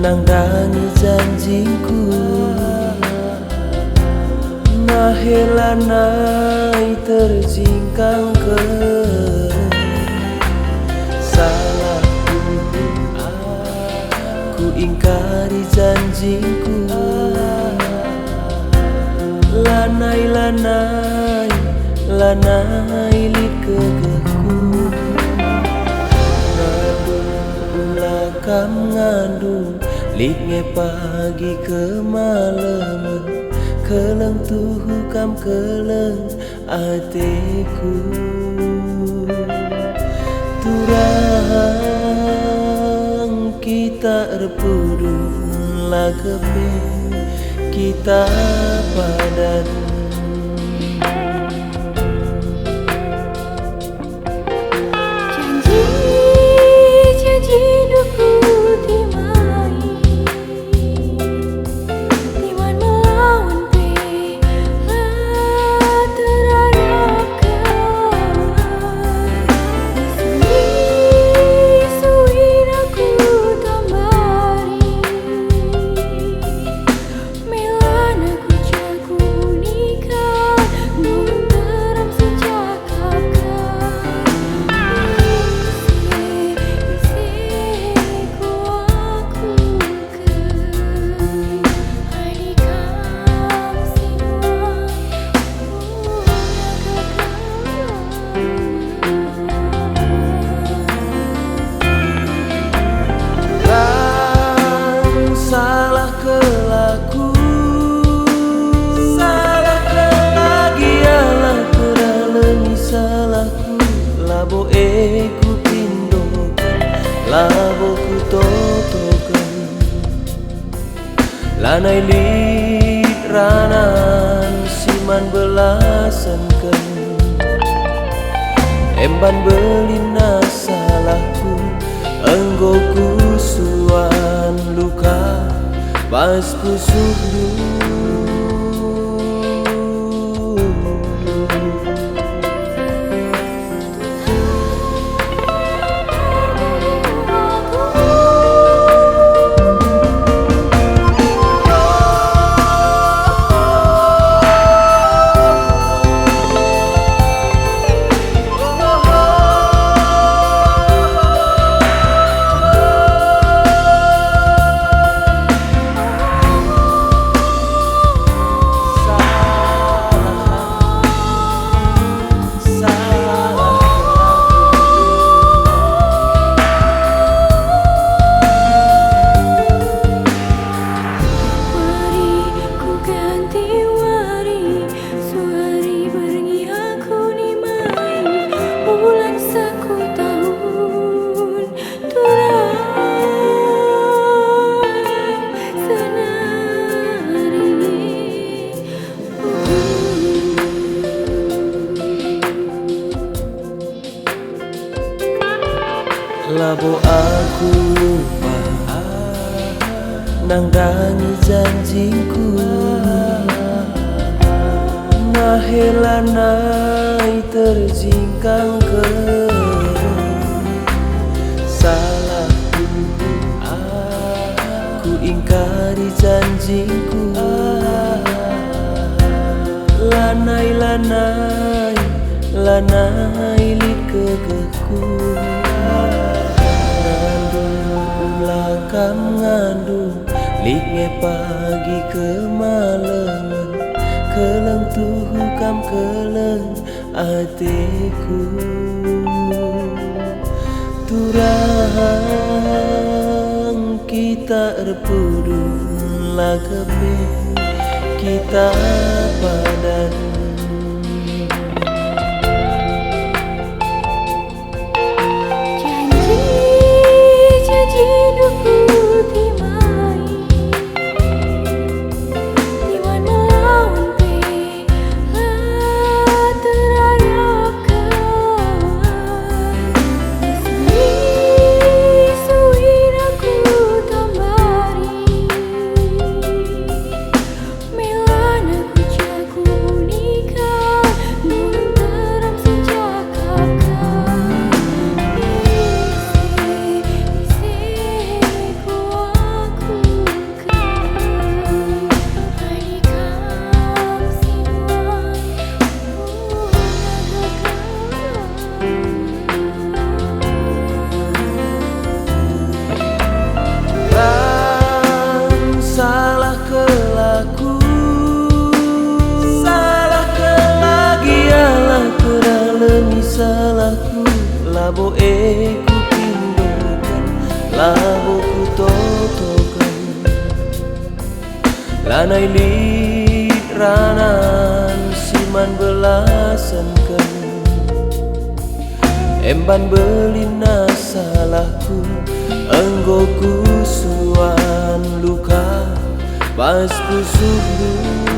Nangdangi janjiku nahelanai terjingkang ke salahku. Ku ingkari janjiku, lanai lit kegehku. Kam ngandung liknge pagi ke malaman, keleng tuhu kam keleng ateku. Turang kita repudu lakepe kita padan. Labo ku pindokan, labo ku totokan, lanai lit ranan siman belasankan. Emban belina salahku, enggoku suan luka pas pusuk dulu. Labo aku lupa nangdangi janjiku, nahelanai terjingkang ke salahku. Ku ingkari janjiku, lanai lit kegehku. Kam ngandung liknge pagi ke malaman, keleng tuhu kam keleng ateku. Turang kita repudu lakepe kita padan. Melana ku jago ni labo ku pindokan, labo ku totokan. Lanai lit ranan siman belasankan, emban belina salahku, enggo ku suan luka pas ku subuh.